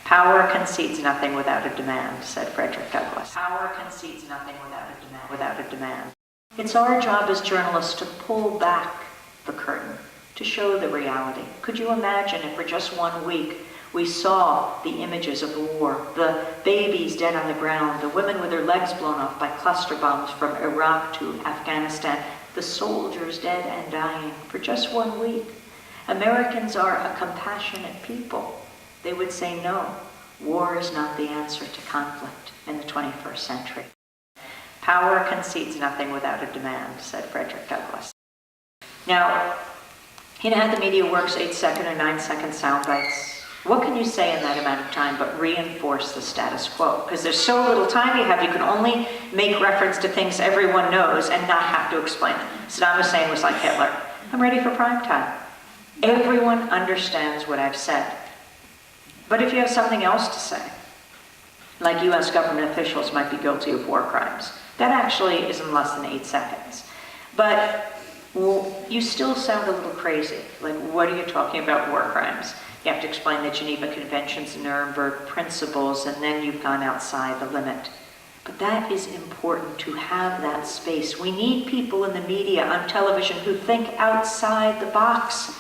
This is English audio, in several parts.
Power concedes nothing without a demand, said Frederick Douglass. Power concedes nothing without a demand. It's our job as journalists to pull back the curtain, to show the reality. Could you imagine if for just 1 week we saw the images of war, the babies dead on the ground, the women with their legs blown off by cluster bombs from Iraq to Afghanistan, the soldiers dead and dying for just 1 week. Americans are a compassionate people. They would say no, war is not the answer to conflict in the 21st century. Power concedes nothing without a demand, said Frederick Douglass. Now, you know how the media works 8-second or 9-second sound bites? What can you say in that amount of time but reinforce the status quo? Because there's so little time you have, you can only make reference to things everyone knows and not have to explain them. Saddam Hussein was like Hitler. I'm ready for prime time. Everyone understands what I've said. But if you have something else to say, like US government officials might be guilty of war crimes, that actually is in less than 8 seconds. But you still sound a little crazy. Like, what are you talking about, war crimes? You have to explain the Geneva Conventions, Nuremberg principles, and then you've gone outside the limit. But that is important, to have that space. We need people in the media, on television, who think outside the box.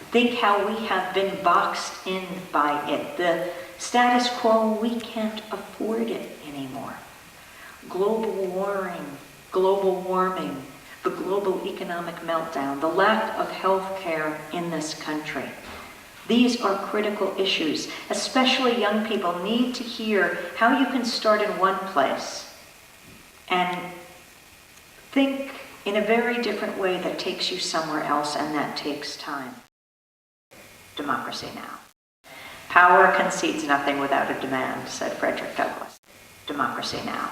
Think how we have been boxed in by it. The status quo, we can't afford it anymore. Global warming, the global economic meltdown, the lack of health care in this country. These are critical issues. Especially young people need to hear how you can start in one place and think in a very different way that takes you somewhere else, and that takes time. Democracy now. Power concedes nothing without a demand, said Frederick Douglass. Democracy now.